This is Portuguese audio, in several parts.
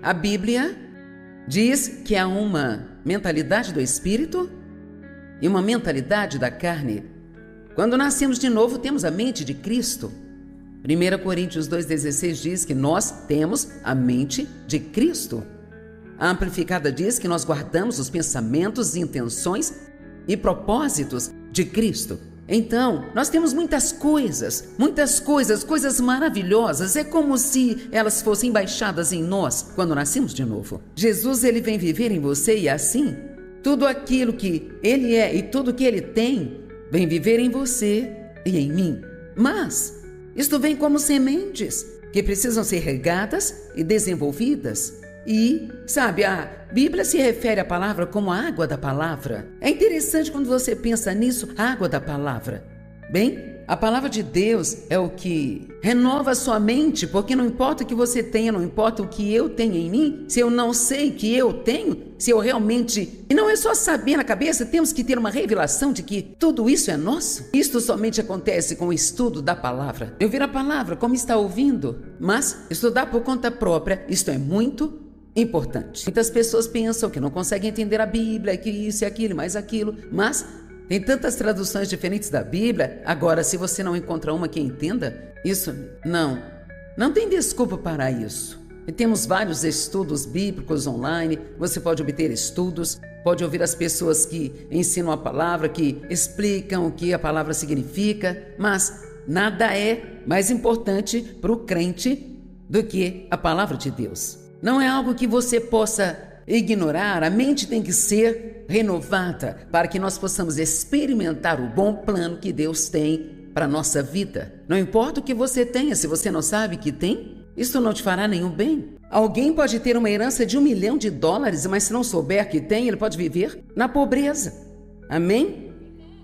a Bíblia diz que há uma mentalidade do espírito e uma mentalidade da carne. Quando nascemos de novo, temos a mente de Cristo. 1 Coríntios 2,16 diz que nós temos a mente de Cristo. A Amplificada diz que nós guardamos os pensamentos, intenções e propósitos de Cristo. Então, nós temos muitas coisas, coisas maravilhosas. É como se elas fossem baixadas em nós quando nascemos de novo. Jesus, ele vem viver em você e assim, tudo aquilo que ele é e tudo que ele tem, vem viver em você e em mim. Mas isto vem como sementes que precisam ser regadas e desenvolvidas. E, sabe, a Bíblia se refere à palavra como a água da palavra. É interessante quando você pensa nisso, a água da palavra. Bem, a palavra de Deus é o que renova a sua mente, porque não importa o que você tenha, não importa o que eu tenho em mim, se eu não sei que eu tenho, se eu realmente... E não é só saber na cabeça, temos que ter uma revelação de que tudo isso é nosso. Isto somente acontece com o estudo da palavra. Ouvir a palavra como está ouvindo, mas estudar por conta própria, isto é muito importante. Muitas pessoas pensam que não conseguem entender a Bíblia, que isso e aquilo, mais aquilo, mas tem tantas traduções diferentes da Bíblia. Agora, se você não encontra uma que entenda, isso não tem desculpa para isso. E temos vários estudos bíblicos online, você pode obter estudos, pode ouvir as pessoas que ensinam a palavra, que explicam o que a palavra significa, mas nada é mais importante para o crente do que a palavra de Deus. Não é algo que você possa ignorar. A mente tem que ser renovada para que nós possamos experimentar o bom plano que Deus tem para a nossa vida. Não importa o que você tenha, se você não sabe que tem, isso não te fará nenhum bem. Alguém pode ter uma herança de $1 milhão, mas se não souber que tem, ele pode viver na pobreza. Amém?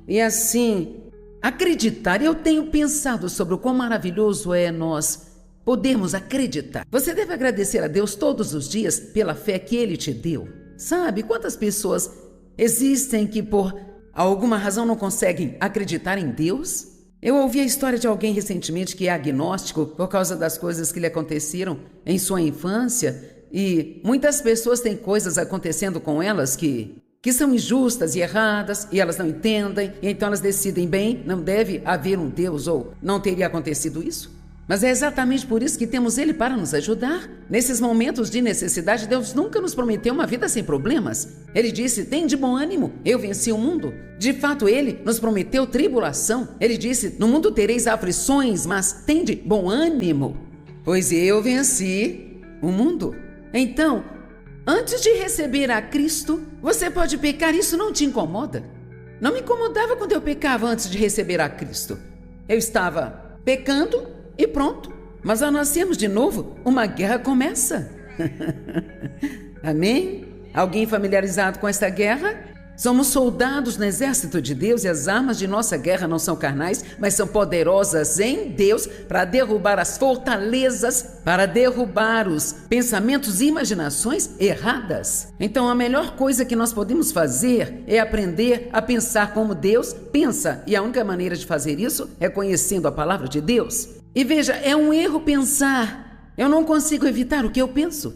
E assim, acreditar. Eu tenho pensado sobre o quão maravilhoso é nós podemos acreditar. Você deve agradecer a Deus todos os dias pela fé que Ele te deu. Sabe quantas pessoas existem que por alguma razão não conseguem acreditar em Deus? Eu ouvi a história de alguém recentemente que é agnóstico por causa das coisas que lhe aconteceram em sua infância, e muitas pessoas têm coisas acontecendo com elas que são injustas e erradas, e elas não entendem, e então elas decidem, bem, não deve haver um Deus, ou não teria acontecido isso. Mas é exatamente por isso que temos Ele para nos ajudar. Nesses momentos de necessidade, Deus nunca nos prometeu uma vida sem problemas. Ele disse, tem de bom ânimo, eu venci o mundo. De fato, Ele nos prometeu tribulação. Ele disse, no mundo tereis aflições, mas tem de bom ânimo, pois eu venci o mundo. Então, antes de receber a Cristo, você pode pecar, isso não te incomoda. Não me incomodava quando eu pecava antes de receber a Cristo. Eu estava pecando, e pronto, mas ao nascermos de novo, uma guerra começa. Amém? Alguém familiarizado com esta guerra? Somos soldados no exército de Deus e as armas de nossa guerra não são carnais, mas são poderosas em Deus para derrubar as fortalezas, para derrubar os pensamentos e imaginações erradas. Então a melhor coisa que nós podemos fazer é aprender a pensar como Deus pensa, e a única maneira de fazer isso é conhecendo a palavra de Deus. E veja, é um erro pensar, eu não consigo evitar o que eu penso.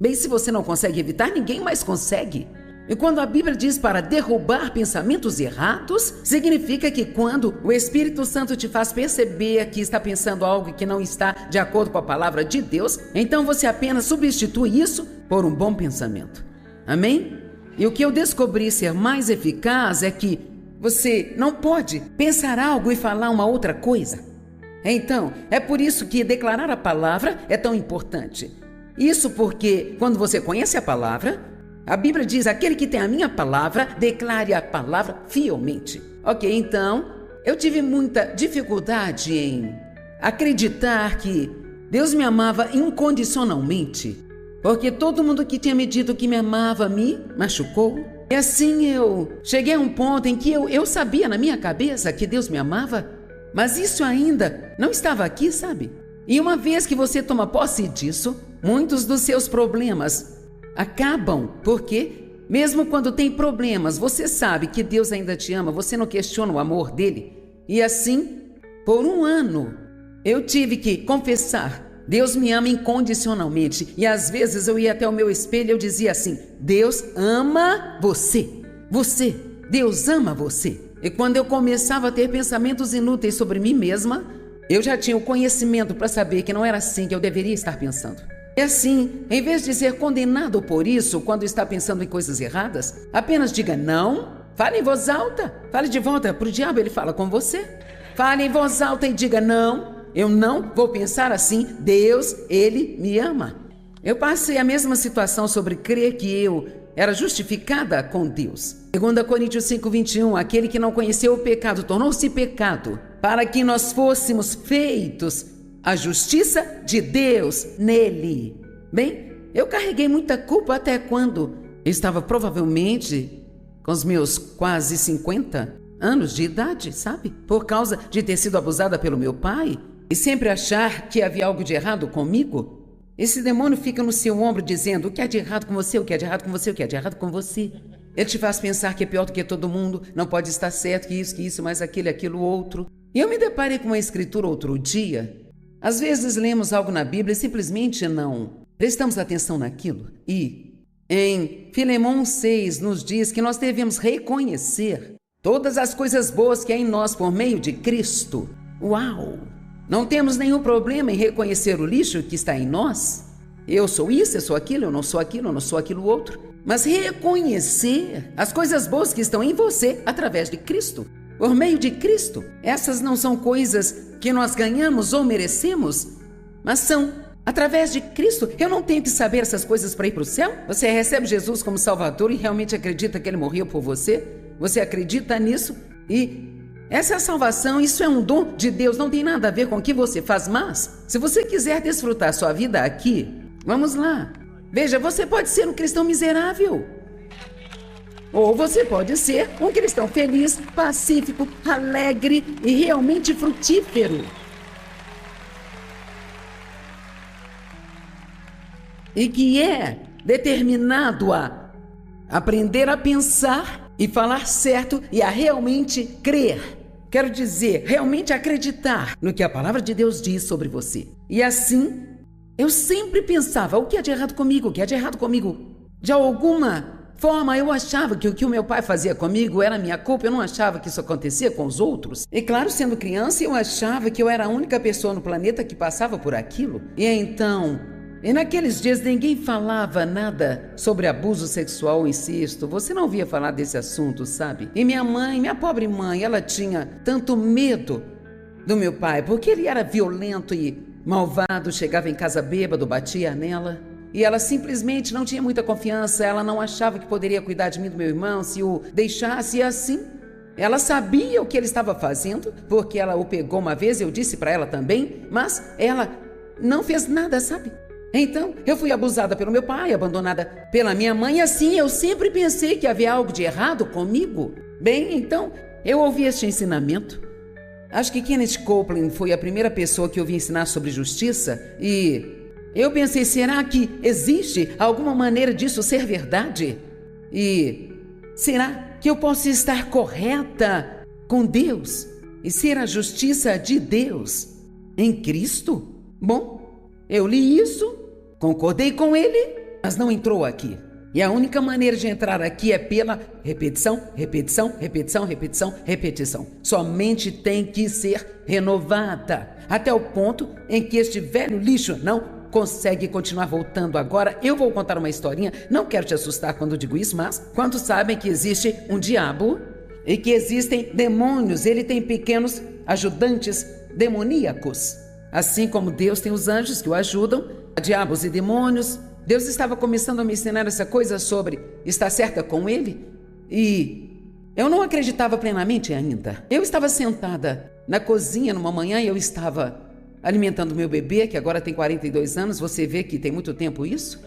Bem, se você não consegue evitar, ninguém mais consegue. E quando a Bíblia diz para derrubar pensamentos errados, significa que quando o Espírito Santo te faz perceber que está pensando algo que não está de acordo com a palavra de Deus, então você apenas substitui isso por um bom pensamento. Amém? E o que eu descobri ser mais eficaz é que você não pode pensar algo e falar uma outra coisa. Então, é por isso que declarar a palavra é tão importante. Isso porque, quando você conhece a palavra, a Bíblia diz, aquele que tem a minha palavra, declare a palavra fielmente. Ok, então, eu tive muita dificuldade em acreditar que Deus me amava incondicionalmente, porque todo mundo que tinha me dito que me amava me machucou. E assim eu cheguei a um ponto em que eu sabia na minha cabeça que Deus me amava, mas isso ainda não estava aqui, sabe? E uma vez que você toma posse disso, muitos dos seus problemas acabam, porque mesmo quando tem problemas, você sabe que Deus ainda te ama, você não questiona o amor dele. E assim, por um ano, eu tive que confessar Deus me ama incondicionalmente. E às vezes eu ia até o meu espelho e eu dizia assim: Deus ama você. Deus ama você. E quando eu começava a ter pensamentos inúteis sobre mim mesma, eu já tinha o conhecimento para saber que não era assim que eu deveria estar pensando. E assim, em vez de ser condenado por isso quando está pensando em coisas erradas, apenas diga não, fale em voz alta, fale de volta para o diabo, ele fala com você. Fale em voz alta e diga não, eu não vou pensar assim, Deus, Ele me ama. Eu passei a mesma situação sobre crer que eu era justificada com Deus. 2 Coríntios 5:21, aquele que não conheceu o pecado tornou-se pecado, para que nós fôssemos feitos a justiça de Deus nele. Bem, eu carreguei muita culpa até quando eu estava provavelmente com os meus quase 50 anos de idade, sabe? Por causa de ter sido abusada pelo meu pai e sempre achar que havia algo de errado comigo. Esse demônio fica no seu ombro dizendo: o que há de errado com você, o que há de errado com você, o que há de errado com você. Ele te faz pensar que é pior do que todo mundo, não pode estar certo, que isso, mais aquilo outro. E eu me deparei com uma escritura outro dia. Às vezes lemos algo na Bíblia e simplesmente não prestamos atenção naquilo. E em Filemão 6 nos diz que nós devemos reconhecer todas as coisas boas que há em nós por meio de Cristo. Uau! Não temos nenhum problema em reconhecer o lixo que está em nós. Eu sou isso, eu sou aquilo, eu não sou aquilo, eu não sou aquilo outro. Mas reconhecer as coisas boas que estão em você através de Cristo. Por meio de Cristo. Essas não são coisas que nós ganhamos ou merecemos, mas são através de Cristo. Eu não tenho que saber essas coisas para ir para o céu. Você recebe Jesus como Salvador e realmente acredita que Ele morreu por você? Você acredita nisso? E essa salvação, isso é um dom de Deus, não tem nada a ver com o que você faz, mas se você quiser desfrutar sua vida aqui, vamos lá. Veja, você pode ser um cristão miserável. Ou você pode ser um cristão feliz, pacífico, alegre e realmente frutífero. E que é determinado a aprender a pensar e falar certo e a realmente crer. Quero dizer, realmente acreditar no que a palavra de Deus diz sobre você. E assim, eu sempre pensava: o que é de errado comigo? O que é de errado comigo? De alguma forma, eu achava que o que o meu pai fazia comigo era minha culpa. Eu não achava que isso acontecia com os outros. E claro, sendo criança, eu achava que eu era a única pessoa no planeta que passava por aquilo. E naqueles dias ninguém falava nada sobre abuso sexual ou incesto. Você não ouvia falar desse assunto, sabe? E minha pobre mãe, ela tinha tanto medo do meu pai, porque ele era violento e malvado, chegava em casa bêbado, batia nela. E ela simplesmente não tinha muita confiança, ela não achava que poderia cuidar de mim e do meu irmão se o deixasse. E assim, ela sabia o que ele estava fazendo, porque ela o pegou uma vez, eu disse para ela também, mas ela não fez nada, sabe? Então, eu fui abusada pelo meu pai, abandonada pela minha mãe, e assim eu sempre pensei que havia algo de errado comigo. Bem, então, eu ouvi este ensinamento. Acho que Kenneth Copeland foi a primeira pessoa que eu vi ensinar sobre justiça, e eu pensei: será que existe alguma maneira disso ser verdade? E será que eu posso estar correta com Deus e ser a justiça de Deus em Cristo? Bom, eu li isso, concordei com ele, mas não entrou aqui. E a única maneira de entrar aqui é pela repetição. Somente tem que ser renovada, até o ponto em que este velho lixo não consegue continuar voltando. Agora eu vou contar uma historinha. Não quero te assustar quando digo isso, mas quantos sabem que existe um diabo e que existem demônios? Ele tem pequenos ajudantes demoníacos. Assim como Deus tem os anjos que o ajudam, diabos e demônios. Deus estava começando a me ensinar essa coisa sobre estar certa com Ele. E eu não acreditava plenamente ainda. Eu estava sentada na cozinha numa manhã e eu estava alimentando meu bebê, que agora tem 42 anos. Você vê que tem muito tempo isso.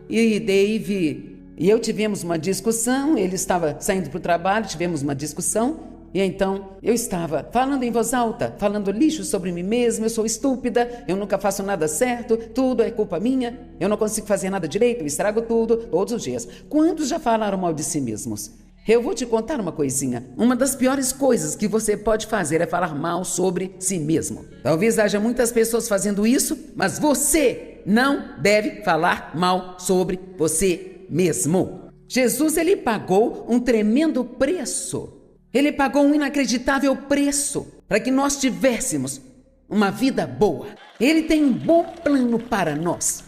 E Dave e eu tivemos uma discussão. Ele estava saindo para o trabalho, tivemos uma discussão. E então eu estava falando em voz alta, falando lixo sobre mim mesma. Eu sou estúpida, eu nunca faço nada certo, tudo é culpa minha, eu não consigo fazer nada direito, eu estrago tudo, todos os dias. Quantos já falaram mal de si mesmos? Eu vou te contar uma coisinha. Uma das piores coisas que você pode fazer é falar mal sobre si mesmo. Talvez haja muitas pessoas fazendo isso, mas você não deve falar mal sobre você mesmo. Jesus, ele pagou um tremendo preço. Ele pagou um inacreditável preço para que nós tivéssemos uma vida boa. Ele tem um bom plano para nós.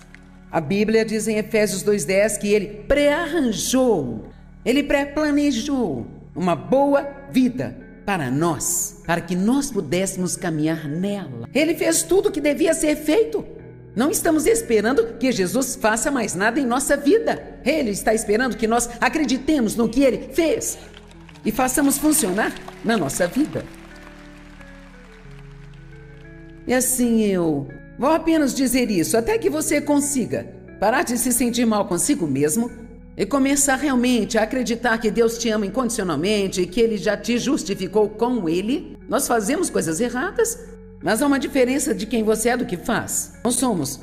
A Bíblia diz em Efésios 2:10 que ele pré-arranjou, ele pré-planejou uma boa vida para nós, para que nós pudéssemos caminhar nela. Ele fez tudo o que devia ser feito. Não estamos esperando que Jesus faça mais nada em nossa vida. Ele está esperando que nós acreditemos no que ele fez e façamos funcionar na nossa vida. E assim eu vou apenas dizer isso até que você consiga parar de se sentir mal consigo mesmo e começar realmente a acreditar que Deus te ama incondicionalmente e que Ele já te justificou com Ele. Nós fazemos coisas erradas, mas há uma diferença de quem você é do que faz. Nós somos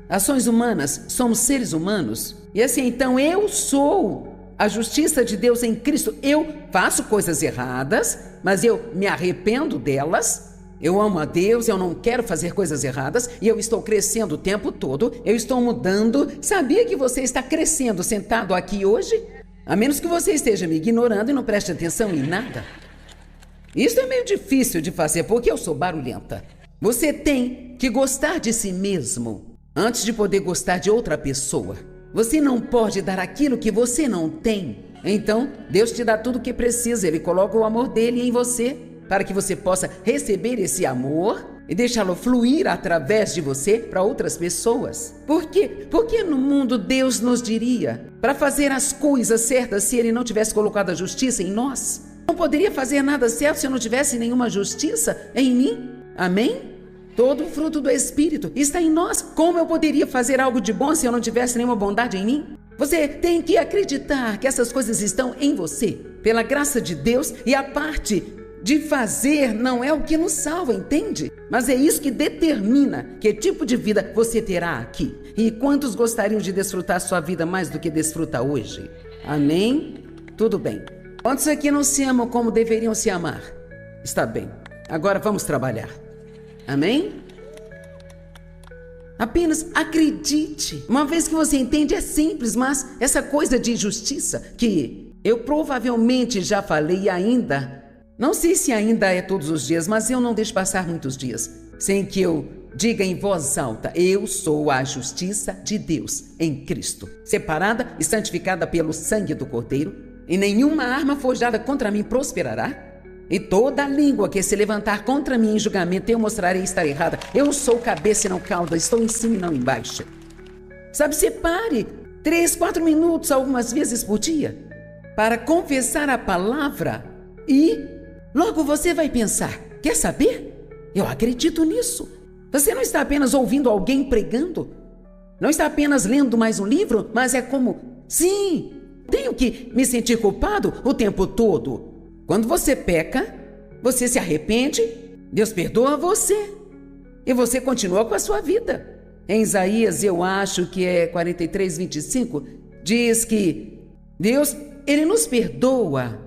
ações humanas, somos seres humanos. E assim, então eu sou a justiça de Deus em Cristo. Eu faço coisas erradas, mas eu me arrependo delas. Eu amo a Deus, eu não quero fazer coisas erradas e eu estou crescendo o tempo todo, eu estou mudando. Sabia que você está crescendo sentado aqui hoje? A menos que você esteja me ignorando e não preste atenção em nada. Isso é meio difícil de fazer porque eu sou barulhenta. Você tem que gostar de si mesmo antes de poder gostar de outra pessoa. Você não pode dar aquilo que você não tem. Então, Deus te dá tudo o que precisa, Ele coloca o amor dele em você, para que você possa receber esse amor e deixá-lo fluir através de você para outras pessoas. Por quê? Porque no mundo Deus nos diria para fazer as coisas certas se Ele não tivesse colocado a justiça em nós? Não poderia fazer nada certo se eu não tivesse nenhuma justiça em mim? Amém? Todo o fruto do Espírito está em nós. Como eu poderia fazer algo de bom se eu não tivesse nenhuma bondade em mim? Você tem que acreditar que essas coisas estão em você, pela graça de Deus, e a parte de fazer não é o que nos salva, entende? Mas é isso que determina que tipo de vida você terá aqui. E quantos gostariam de desfrutar sua vida mais do que desfruta hoje? Amém? Tudo bem. Quantos aqui não se amam como deveriam se amar? Está bem. Agora vamos trabalhar. Amém? Apenas acredite. Uma vez que você entende, é simples, mas essa coisa de justiça que eu provavelmente já falei ainda, não sei se ainda é todos os dias, mas eu não deixo passar muitos dias sem que eu diga em voz alta: eu sou a justiça de Deus em Cristo, separada e santificada pelo sangue do Cordeiro, e nenhuma arma forjada contra mim prosperará, e toda língua que se levantar contra mim em julgamento eu mostrarei estar errada. Eu sou cabeça e não cauda, estou em cima e não embaixo. Sabe, separe 3, 4 minutos algumas vezes por dia para confessar a palavra e logo você vai pensar: quer saber? Eu acredito nisso. Você não está apenas ouvindo alguém pregando, não está apenas lendo mais um livro, mas é como: sim, tenho que me sentir culpado o tempo todo. Quando você peca, você se arrepende, Deus perdoa você e você continua com a sua vida. Em Isaías, eu acho que é 43:25, diz que Deus, Ele nos perdoa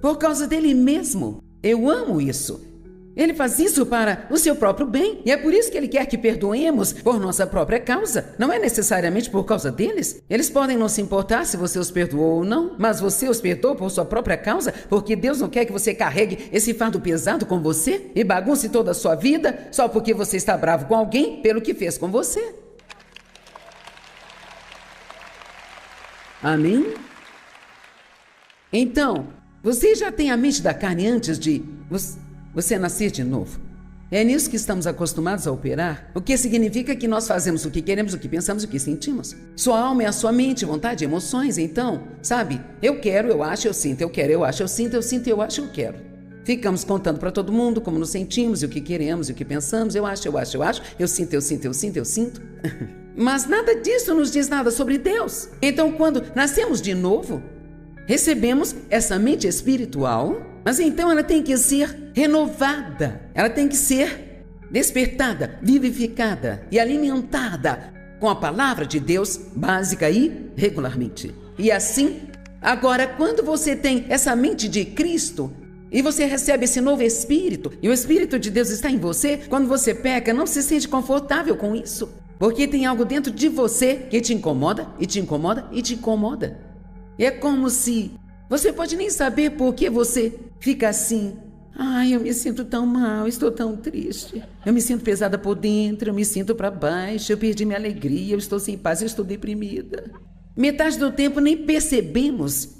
por causa dele mesmo. Eu amo isso. Ele faz isso para o seu próprio bem. E é por isso que Ele quer que perdoemos por nossa própria causa. Não é necessariamente por causa deles. Eles podem não se importar se você os perdoou ou não, mas você os perdoou por sua própria causa, porque Deus não quer que você carregue esse fardo pesado com você e bagunce toda a sua vida só porque você está bravo com alguém pelo que fez com você. Amém? Então, você já tem a mente da carne antes de você nascer de novo. É nisso que estamos acostumados a operar, o que significa que nós fazemos o que queremos, o que pensamos, o que sentimos. Sua alma é a sua mente, vontade, emoções. Então, sabe, eu quero, eu acho, eu sinto, eu quero, eu acho, eu sinto, eu acho, eu quero. Ficamos contando para todo mundo como nos sentimos, e o que queremos, e o que pensamos. Eu acho, eu sinto. Mas nada disso nos diz nada sobre Deus. Então, quando nascemos de novo, recebemos essa mente espiritual, mas então ela tem que ser renovada, ela tem que ser despertada, vivificada e alimentada com a palavra de Deus básica e regularmente. E assim, Agora, quando você tem essa mente de Cristo e você recebe esse novo Espírito, e o Espírito de Deus está em você, quando você peca, não se sente confortável com isso. Porque tem algo dentro de você que te incomoda, e te incomoda, e te incomoda. E é como se você pode nem saber por que você fica assim. Ai, eu me sinto tão mal, estou tão triste. Eu me sinto pesada por dentro, eu me sinto para baixo, eu perdi minha alegria, eu estou sem paz, eu estou deprimida. Metade do tempo nem percebemos.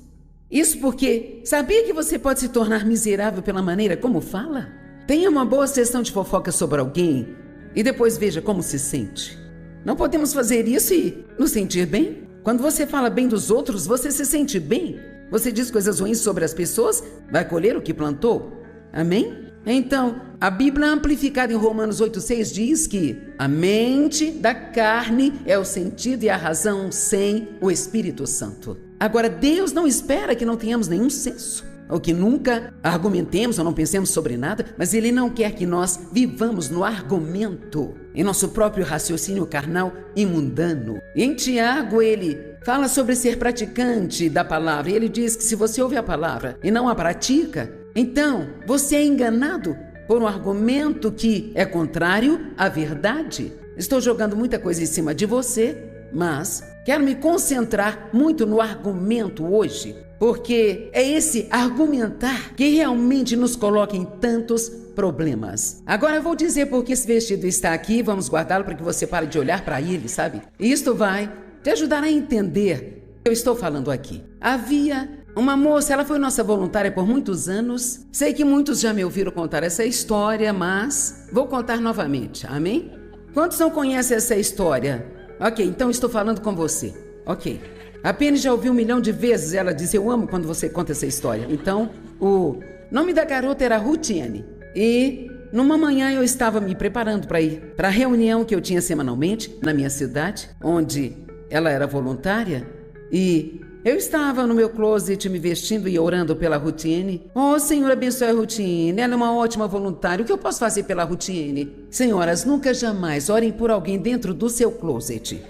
Isso porque sabia que você pode se tornar miserável pela maneira como fala? Tenha uma boa sessão de fofoca sobre alguém e depois veja como se sente. Não podemos fazer isso e nos sentir bem? Quando você fala bem dos outros, você se sente bem? Você diz coisas ruins sobre as pessoas, vai colher o que plantou. Amém? Então, a Bíblia amplificada em Romanos 8,6 diz que a mente da carne é o sentido e a razão sem o Espírito Santo. Agora, Deus não espera que não tenhamos nenhum senso, ou que nunca argumentemos ou não pensemos sobre nada, mas Ele não quer que nós vivamos no argumento, em nosso próprio raciocínio carnal e mundano. E em Tiago, ele fala sobre ser praticante da palavra, e ele diz que se você ouve a palavra e não a pratica, então você é enganado por um argumento que é contrário à verdade. Estou jogando muita coisa em cima de você, mas quero me concentrar muito no argumento hoje, porque é esse argumentar que realmente nos coloca em tantos problemas. Agora eu vou dizer por que esse vestido está aqui, vamos guardá-lo para que você pare de olhar para ele, sabe? E isto vai te ajudar a entender o que eu estou falando aqui. Havia uma moça, ela foi nossa voluntária por muitos anos. Sei que muitos já me ouviram contar essa história, mas vou contar novamente, amém? Quantos não conhecem essa história? Ok, então estou falando com você. Ok. A Penny já ouviu 1 milhão de vezes ela diz, eu amo quando você conta essa história. Então, o nome da garota era Rutiane. E numa manhã eu estava me preparando para ir para a reunião que eu tinha semanalmente na minha cidade, onde ela era voluntária, e eu estava no meu closet me vestindo e orando pela Rutiane. Oh, Senhor, abençoe a Rutiane, ela é uma ótima voluntária. O que eu posso fazer pela Rutiane? Senhoras, nunca jamais orem por alguém dentro do seu closet.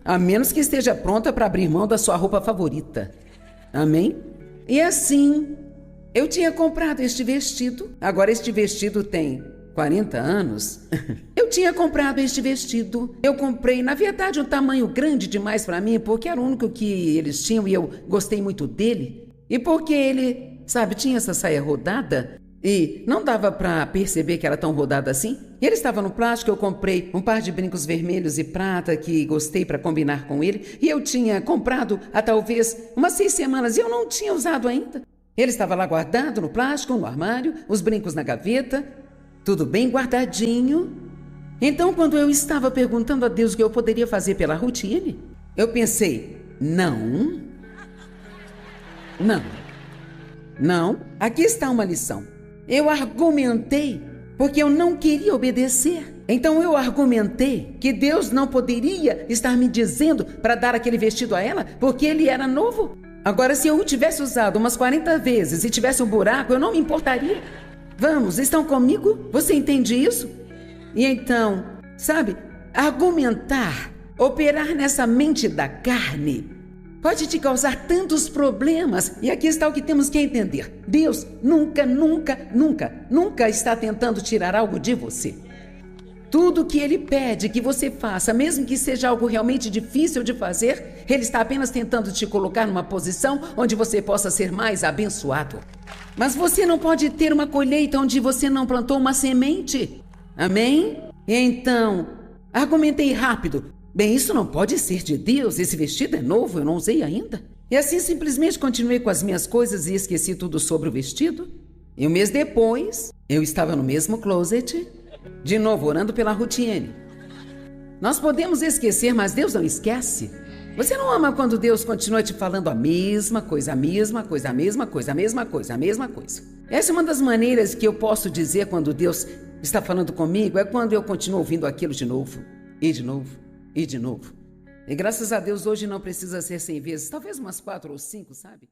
A menos que esteja pronta para abrir mão da sua roupa favorita. Amém? E assim, eu tinha comprado este vestido. Agora este vestido tem 40 anos. Eu tinha comprado este vestido. Eu comprei, na verdade, um tamanho grande demais para mim, porque era o único que eles tinham e eu gostei muito dele. E porque ele, sabe, tinha essa saia rodada e não dava para perceber que era tão rodada assim. E ele estava no plástico, eu comprei um par de brincos vermelhos e prata que gostei para combinar com ele. E eu tinha comprado há talvez umas 6 semanas e eu não tinha usado ainda. Ele estava lá guardado no plástico, no armário, os brincos na gaveta, tudo bem guardadinho. Então, quando eu estava perguntando a Deus o que eu poderia fazer pela Rutiane, eu pensei, não, aqui está uma lição. Eu argumentei porque eu não queria obedecer. Então eu argumentei que Deus não poderia estar me dizendo para dar aquele vestido a ela porque ele era novo. Agora, se eu o tivesse usado umas 40 vezes e tivesse um buraco, eu não me importaria. Vamos, estão comigo? Você entende isso? E então, sabe, argumentar, operar nessa mente da carne, pode te causar tantos problemas. E aqui está o que temos que entender. Deus nunca está tentando tirar algo de você. Tudo que Ele pede que você faça, mesmo que seja algo realmente difícil de fazer, Ele está apenas tentando te colocar numa posição onde você possa ser mais abençoado. Mas você não pode ter uma colheita onde você não plantou uma semente. Amém? Então, argumentei rápido. Bem, isso não pode ser de Deus, esse vestido é novo, eu não usei ainda. E assim simplesmente continuei com as minhas coisas e esqueci tudo sobre o vestido. E um mês depois, eu estava no mesmo closet, de novo orando pela Rutiane. Nós podemos esquecer, mas Deus não esquece. Você não ama quando Deus continua te falando a mesma coisa, a mesma coisa, a mesma coisa, a mesma coisa, a mesma coisa. Essa é uma das maneiras que eu posso dizer quando Deus está falando comigo, é quando eu continuo ouvindo aquilo de novo, e de novo, e de novo. E graças a Deus hoje não precisa ser 100 vezes, talvez umas 4 ou 5, sabe?